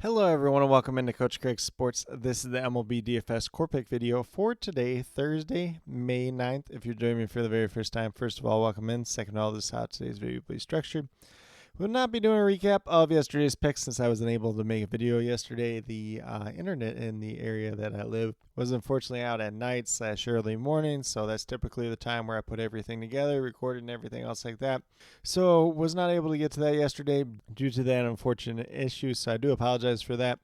Hello everyone and welcome into Coach Craig's Sports. This is the MLB DFS Core Pick video for today, Thursday, May 9th. If you're joining me for the very first time, first of all, welcome in. Second of all, this is how today's video will be structured. We will not be doing a recap of yesterday's picks since I was unable to make a video yesterday. The internet in the area that I live was unfortunately out at night / early morning, so that's typically the time where I put everything together, recorded and everything else like that. So was not able to get to that yesterday due to that unfortunate issue, so I do apologize for that.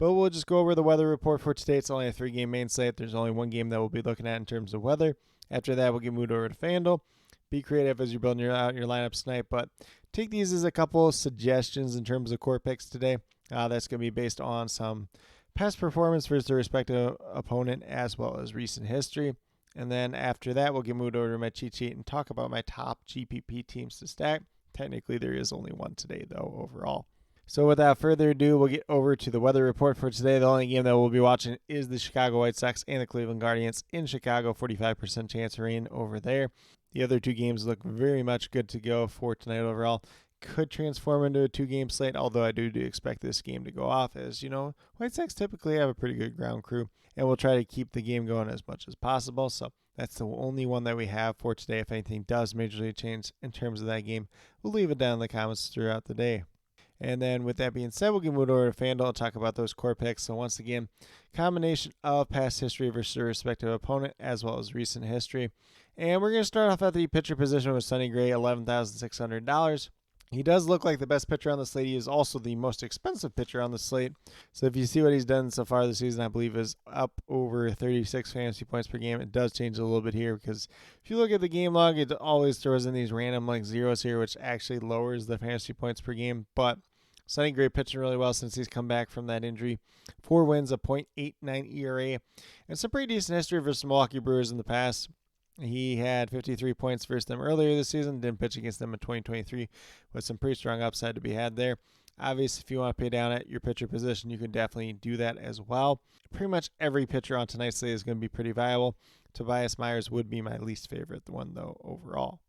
But we'll just go over the weather report for today. It's only a 3-game main slate. There's only one game that we'll be looking at in terms of weather. After that, we'll get moved over to FanDuel. Be creative as you're building your lineups tonight, but take these as a couple of suggestions in terms of core picks today. That's going to be based on some past performance versus the respective opponent as well as recent history. And then after that, we'll get moved over to my cheat sheet and talk about my top GPP teams to stack. Technically, there is only one today, though, overall. So without further ado, we'll get over to the weather report for today. The only game that we'll be watching is the Chicago White Sox and the Cleveland Guardians in Chicago. 45% chance of rain over there. The other two games look very much good to go for tonight overall. Could transform into a 2-game slate, although I do expect this game to go off as, White Sox typically have a pretty good ground crew, and we'll try to keep the game going as much as possible. So that's the only one that we have for today. If anything does majorly change in terms of that game, we'll leave it down in the comments throughout the day. And then with that being said, we'll get moved over to FanDuel and talk about those core picks. So once again, combination of past history versus their respective opponent as well as recent history. And we're going to start off at the pitcher position with Sonny Gray, $11,600. He does look like the best pitcher on the slate. He is also the most expensive pitcher on the slate. So if you see what he's done so far this season, I believe is up over 36 fantasy points per game. It does change a little bit here because if you look at the game log, it always throws in these random zeros here, which actually lowers the fantasy points per game. But Sonny Gray pitching really well since he's come back from that injury. 4 wins, a .89 ERA, and some pretty decent history versus Milwaukee Brewers in the past. He had 53 points versus them earlier this season, didn't pitch against them in 2023, with some pretty strong upside to be had there. Obviously, if you want to pay down at your pitcher position, you can definitely do that as well. Pretty much every pitcher on tonight's slate is going to be pretty viable. Tobias Myers would be my least favorite one, though, overall.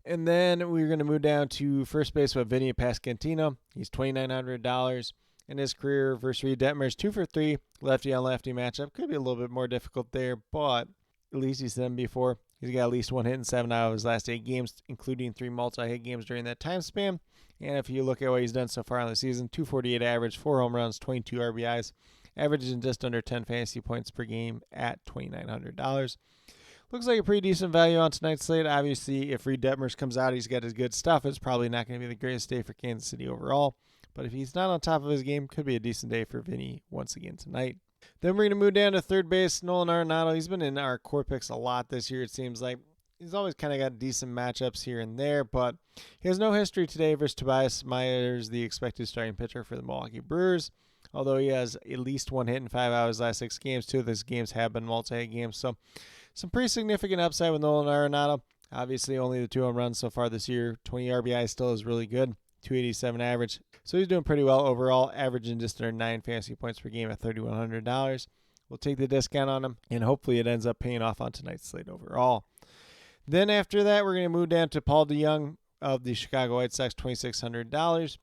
And then we're going to move down to first base with Vinny Pasquantino. He's $2,900. In his career versus Reed Detmers, 2 for 3, lefty on lefty matchup. Could be a little bit more difficult there, but at least he's done before. He's got at least 1 hit in 7 out of his last 8 games, including 3 multi-hit games during that time span. And if you look at what he's done so far in the season, 248 average, 4 home runs, 22 RBIs, averaging just under 10 fantasy points per game at $2,900. Looks like a pretty decent value on tonight's slate. Obviously, if Reed Detmers comes out, he's got his good stuff. It's probably not going to be the greatest day for Kansas City overall. But if he's not on top of his game, could be a decent day for Vinny once again tonight. Then we're going to move down to third base, Nolan Arenado. He's been in our core picks a lot this year, it seems like. He's always kind of got decent matchups here and there, but he has no history today versus Tobias Myers, the expected starting pitcher for the Milwaukee Brewers. Although he has at least 1 hit in 5 out of his last 6 games. 2 of those games have been multi-hit games, so some pretty significant upside with Nolan Arenado. Obviously, only the 2 home runs so far this year. 20 RBI still is really good. 287 average. So he's doing pretty well overall, averaging just under 9 fantasy points per game at $3,100. We'll take the discount on him, and hopefully it ends up paying off on tonight's slate overall. Then after that, we're going to move down to Paul DeJong of the Chicago White Sox, $2,600.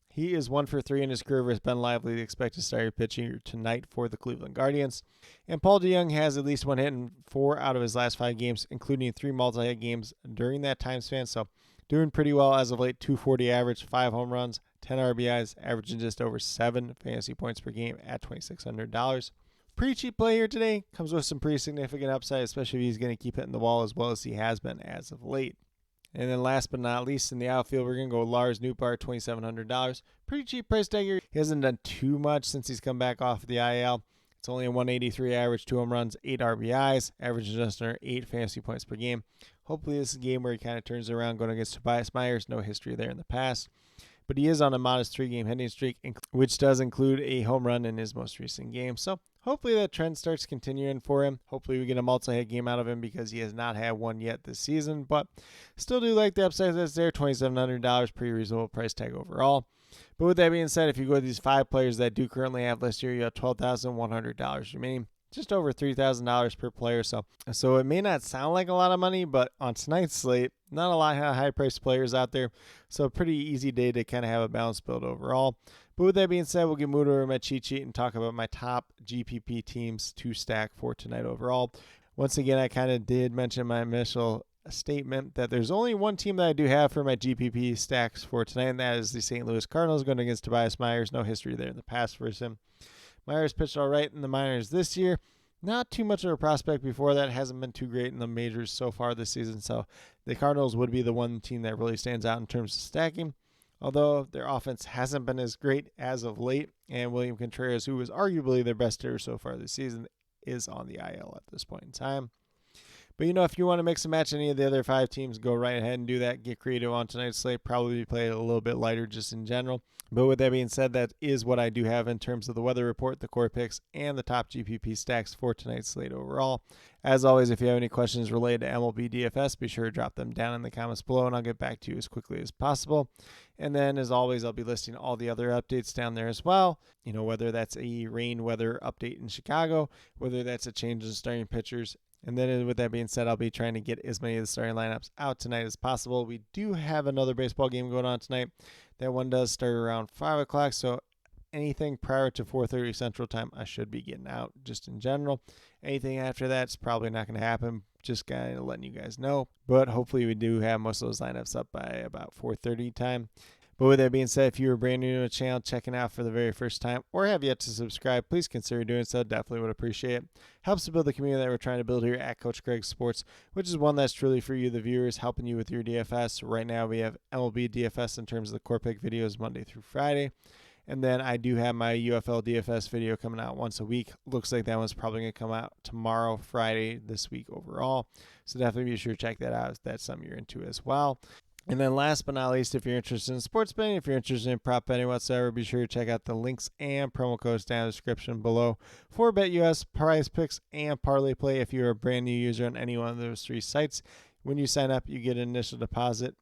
He is 1 for 3 in his career versus Ben Lively, the expected starter pitcher tonight for the Cleveland Guardians. And Paul DeJong has at least 1 hit in 4 out of his last 5 games, including 3 multi-hit games during that time span. So doing pretty well as of late. 240 average, 5 home runs, 10 RBIs, averaging just over 7 fantasy points per game at $2,600. Pretty cheap play here today. Comes with some pretty significant upside, especially if he's going to keep hitting the wall as well as he has been as of late. And then last but not least, in the outfield, we're going to go Lars Nootbaar, $2,700. Pretty cheap price tag here. He hasn't done too much since he's come back off of the IL. It's only a 183 average, 2 home runs, 8 RBIs, averaging just under 8 fantasy points per game. Hopefully this is a game where he kind of turns around going against Tobias Myers. No history there in the past. But he is on a modest 3-game hitting streak, which does include a home run in his most recent game. So hopefully that trend starts continuing for him. Hopefully we get a multi-hit game out of him because he has not had one yet this season. But still do like the upside that's there. $2,700, pretty reasonable price tag overall. But with that being said, if you go to these 5 players that do currently have listed here, you have $12,100 remaining. Just over $3,000 per player. So it may not sound like a lot of money, but on tonight's slate, not a lot of high-priced players out there. So a pretty easy day to kind of have a balanced build overall. But But with that being said, we'll get moved over to my cheat sheet and talk about my top GPP teams to stack for tonight overall. Once again, I kind of did mention my initial statement that there's only one team that I do have for my GPP stacks for tonight, and that is the St. Louis Cardinals going against Tobias Myers. No history there in the past for him. Myers pitched all right in the minors this year. Not too much of a prospect before that. Hasn't been too great in the majors so far this season. So the Cardinals would be the one team that really stands out in terms of stacking. Although their offense hasn't been as great as of late. And William Contreras, who was arguably their best hitter so far this season, is on the IL at this point in time. But, if you want to mix and match any of the other 5 teams, go right ahead and do that. Get creative on tonight's slate. Probably play it a little bit lighter just in general. But with that being said, that is what I do have in terms of the weather report, the core picks, and the top GPP stacks for tonight's slate overall. As always, if you have any questions related to MLB DFS, be sure to drop them down in the comments below, and I'll get back to you as quickly as possible. And then, as always, I'll be listing all the other updates down there as well. Whether that's a rain weather update in Chicago, whether that's a change in starting pitchers. And then with that being said, I'll be trying to get as many of the starting lineups out tonight as possible. We do have another baseball game going on tonight. That one does start around 5 o'clock, so anything prior to 4:30 Central Time, I should be getting out just in general. Anything after that's probably not going to happen. Just kind of letting you guys know. But hopefully we do have most of those lineups up by about 4:30 time. But with that being said, if you are brand new to the channel, checking out for the very first time, or have yet to subscribe, please consider doing so. Definitely would appreciate it. Helps to build the community that we're trying to build here at Coach Greg Sports, which is one that's truly for you, the viewers, helping you with your DFS. Right now, we have MLB DFS in terms of the core pick videos Monday through Friday. And then I do have my UFL DFS video coming out once a week. Looks like that one's probably going to come out tomorrow, Friday, this week overall. So definitely be sure to check that out if that's something you're into as well. And then last but not least, if you're interested in sports betting, if you're interested in prop betting whatsoever, be sure to check out the links and promo codes down in the description below for BetUS, Prize Picks, and Parlay Play. If you're a brand new user on any one of those 3 sites, when you sign up, you get an initial deposit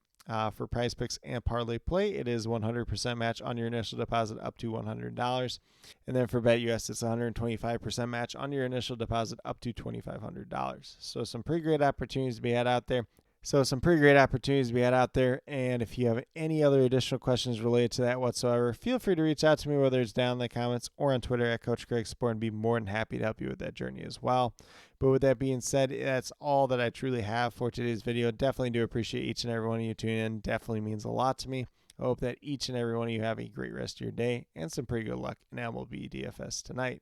for Prize Picks and Parlay Play. It is 100% match on your initial deposit up to $100. And then for BetUS, it's 125% match on your initial deposit up to $2,500. So some pretty great opportunities to be had out there. And if you have any other additional questions related to that whatsoever, feel free to reach out to me, whether it's down in the comments or on Twitter at Coach Greg Sport, and be more than happy to help you with that journey as well. But with that being said, that's all that I truly have for today's video. Definitely do appreciate each and every one of you tuning in. Definitely means a lot to me. I hope that each and every one of you have a great rest of your day and some pretty good luck in MLB DFS tonight.